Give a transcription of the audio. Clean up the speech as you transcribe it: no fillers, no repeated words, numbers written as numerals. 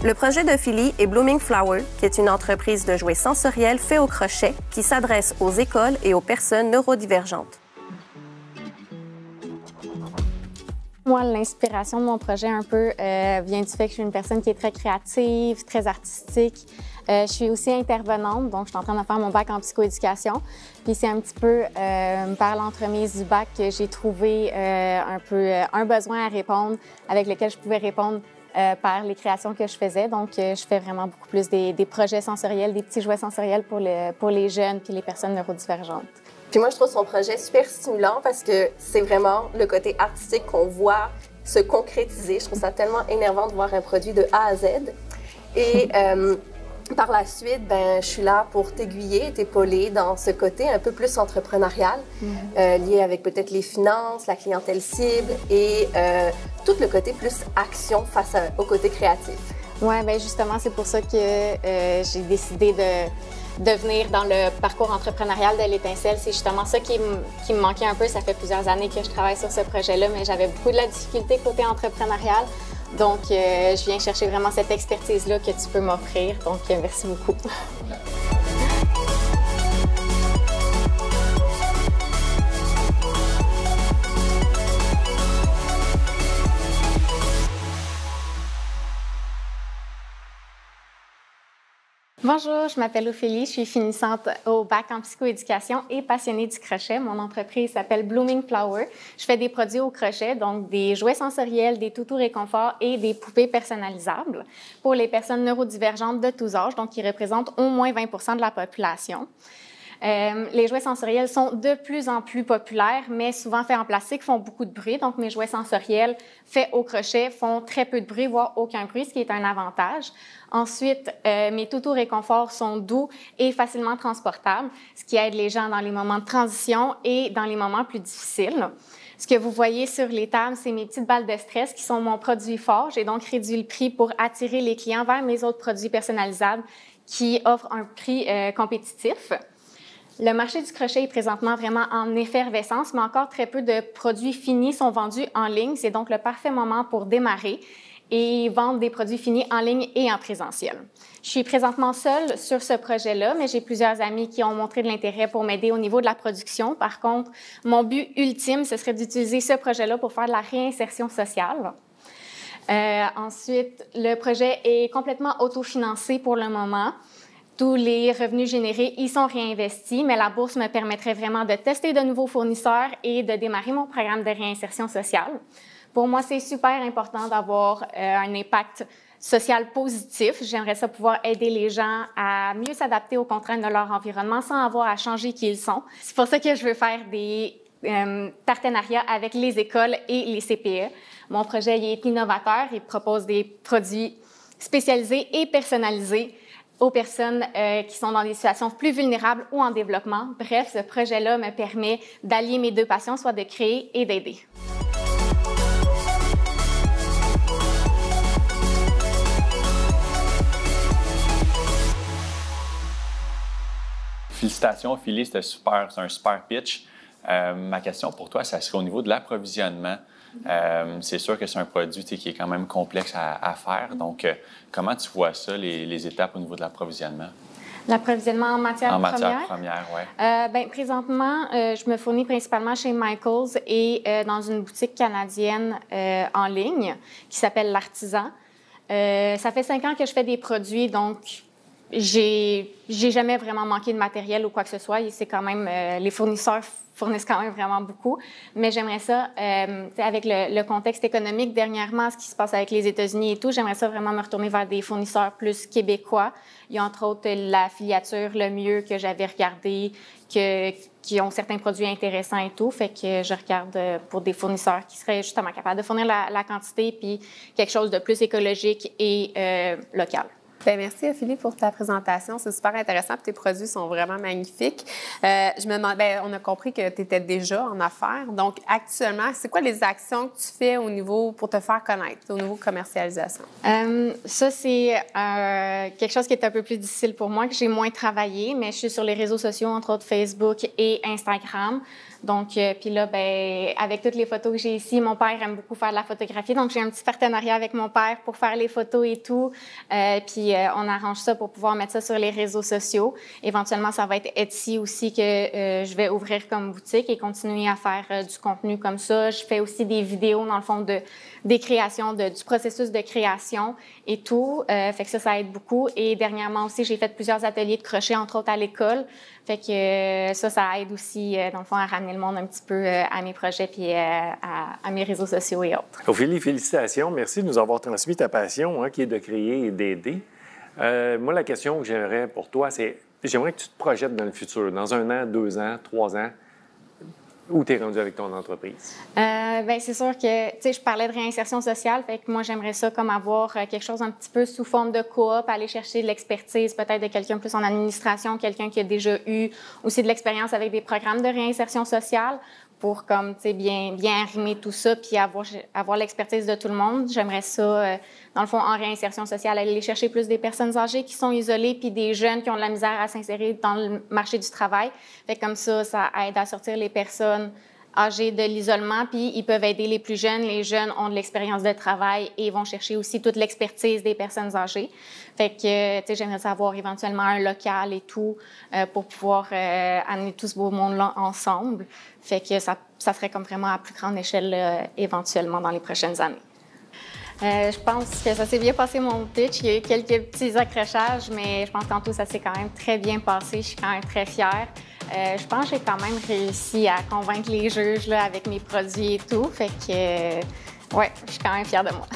Le projet d'Ophélie est Blooming Flower, qui est une entreprise de jouets sensoriels faits au crochet qui s'adresse aux écoles et aux personnes neurodivergentes. Moi, l'inspiration de mon projet un peu vient du fait que je suis une personne qui est très créative, très artistique. Je suis aussi intervenante, donc je suis en train de faire mon bac en psychoéducation. Puis c'est un petit peu par l'entremise du bac que j'ai trouvé un besoin à répondre avec lequel je pouvais répondre par les créations que je faisais. Donc, je fais vraiment beaucoup plus des projets sensoriels, des petits jouets sensoriels pour les jeunes puis les personnes neurodivergentes. Puis moi, je trouve son projet super stimulant parce que c'est vraiment le côté artistique qu'on voit se concrétiser. Je trouve ça tellement énervant de voir un produit de A à Z. Et par la suite, ben, je suis là pour t'aiguiller, t'épauler dans ce côté un peu plus entrepreneurial, lié avec peut-être les finances, la clientèle cible et tout le côté plus action face au côté créatif. Oui, bien justement, c'est pour ça que j'ai décidé de venir dans le parcours entrepreneurial de l'Étincelle. C'est justement ça qui me manquait un peu. Ça fait plusieurs années que je travaille sur ce projet-là, mais j'avais beaucoup de la difficulté côté entrepreneurial. Donc, je viens chercher vraiment cette expertise-là que tu peux m'offrir. Donc, merci beaucoup. Bonjour, je m'appelle Ophélie, je suis finissante au bac en psychoéducation et passionnée du crochet. Mon entreprise s'appelle Blooming Flower. Je fais des produits au crochet, donc des jouets sensoriels, des toutous réconfort et des poupées personnalisables pour les personnes neurodivergentes de tous âges, donc qui représentent au moins 20% de la population. Les jouets sensoriels sont de plus en plus populaires, mais souvent faits en plastique, font beaucoup de bruit. Donc, mes jouets sensoriels faits au crochet font très peu de bruit, voire aucun bruit, ce qui est un avantage. Ensuite, mes toutous réconfort sont doux et facilement transportables, ce qui aide les gens dans les moments de transition et dans les moments plus difficiles. Ce que vous voyez sur les tables, c'est mes petites balles de stress qui sont mon produit fort. J'ai donc réduit le prix pour attirer les clients vers mes autres produits personnalisables qui offrent un prix compétitif. Le marché du crochet est présentement vraiment en effervescence, mais encore très peu de produits finis sont vendus en ligne. C'est donc le parfait moment pour démarrer et vendre des produits finis en ligne et en présentiel. Je suis présentement seule sur ce projet-là, mais j'ai plusieurs amis qui ont montré de l'intérêt pour m'aider au niveau de la production. Par contre, mon but ultime, ce serait d'utiliser ce projet-là pour faire de la réinsertion sociale. Ensuite, le projet est complètement autofinancé pour le moment. Tous les revenus générés y sont réinvestis, mais la bourse me permettrait vraiment de tester de nouveaux fournisseurs et de démarrer mon programme de réinsertion sociale. Pour moi, c'est super important d'avoir un impact social positif. J'aimerais ça pouvoir aider les gens à mieux s'adapter aux contraintes de leur environnement sans avoir à changer qui ils sont. C'est pour ça que je veux faire des partenariats avec les écoles et les CPE. Mon projet il est innovateur. Il propose des produits spécialisés et personnalisés aux personnes qui sont dans des situations plus vulnérables ou en développement. Bref, ce projet-là me permet d'allier mes deux passions, soit de créer et d'aider. Félicitations, Ophélie, c'est un super pitch. Ma question pour toi, ça serait au niveau de l'approvisionnement. C'est sûr que c'est un produit qui est quand même complexe à faire. Donc, comment tu vois ça, les étapes au niveau de l'approvisionnement? L'approvisionnement en matière première? En matière première, oui. Présentement, je me fournis principalement chez Michaels et dans une boutique canadienne en ligne qui s'appelle L'Artisan. Ça fait 5 ans que je fais des produits, donc j'ai jamais vraiment manqué de matériel ou quoi que ce soit. Et c'est quand même, les fournisseurs fournissent quand même vraiment beaucoup. Mais j'aimerais ça, avec le contexte économique dernièrement, ce qui se passe avec les États-Unis et tout, j'aimerais ça vraiment me retourner vers des fournisseurs plus québécois. Il y a entre autres la filiature Le Mieux que j'avais regardé, qui ont certains produits intéressants et tout. Fait que je regarde pour des fournisseurs qui seraient justement capables de fournir la quantité puis quelque chose de plus écologique et local. Bien, merci, Ophélie, pour ta présentation. C'est super intéressant. Tes produits sont vraiment magnifiques. Je me demande, on a compris que tu étais déjà en affaires. Donc, actuellement, c'est quoi les actions que tu fais au niveau pour te faire connaître, au niveau commercialisation? Ça, c'est quelque chose qui est un peu plus difficile pour moi, que j'ai moins travaillé, mais je suis sur les réseaux sociaux, entre autres Facebook et Instagram. Donc, puis là, ben, avec toutes les photos que j'ai ici, mon père aime beaucoup faire de la photographie. Donc, j'ai un petit partenariat avec mon père pour faire les photos et tout. Puis, on arrange ça pour pouvoir mettre ça sur les réseaux sociaux. Éventuellement, ça va être Etsy aussi que je vais ouvrir comme boutique et continuer à faire du contenu comme ça. Je fais aussi des vidéos, dans le fond, des créations, du processus de création et tout. Fait que ça aide beaucoup. Et dernièrement aussi, j'ai fait plusieurs ateliers de crochet, entre autres à l'école. Fait que ça aide aussi, dans le fond, à ramener le monde un petit peu à mes projets puis à mes réseaux sociaux et autres. Ophélie, félicitations. Merci de nous avoir transmis ta passion, qui est de créer et d'aider. Moi, la question que j'aimerais pour toi, c'est j'aimerais que tu te projettes dans le futur, dans 1 an, 2 ans, 3 ans. Où tu es rendu avec ton entreprise? Bien, c'est sûr que, tu sais, je parlais de réinsertion sociale, fait que moi, j'aimerais ça comme avoir quelque chose un petit peu sous forme de coop, aller chercher de l'expertise, peut-être de quelqu'un plus en administration, quelqu'un qui a déjà eu aussi de l'expérience avec des programmes de réinsertion sociale pour, comme, tu sais, bien arrimer tout ça puis avoir l'expertise de tout le monde. J'aimerais ça, dans le fond, en réinsertion sociale, aller chercher plus des personnes âgées qui sont isolées puis des jeunes qui ont de la misère à s'insérer dans le marché du travail. Fait que comme ça aide à sortir les personnes âgés de l'isolement, puis ils peuvent aider les plus jeunes. Les jeunes ont de l'expérience de travail et vont chercher aussi toute l'expertise des personnes âgées. Fait que, tu sais, j'aimerais savoir éventuellement un local et tout pour pouvoir amener tout ce beau monde-là ensemble. Fait que ça serait comme vraiment à plus grande échelle éventuellement dans les prochaines années. Je pense que ça s'est bien passé, mon pitch. Il y a eu quelques petits accrochages, mais je pense qu'en tout, ça s'est quand même très bien passé. Je suis quand même très fière. Je pense que j'ai quand même réussi à convaincre les juges là, avec mes produits et tout. Fait que, ouais, je suis quand même fière de moi.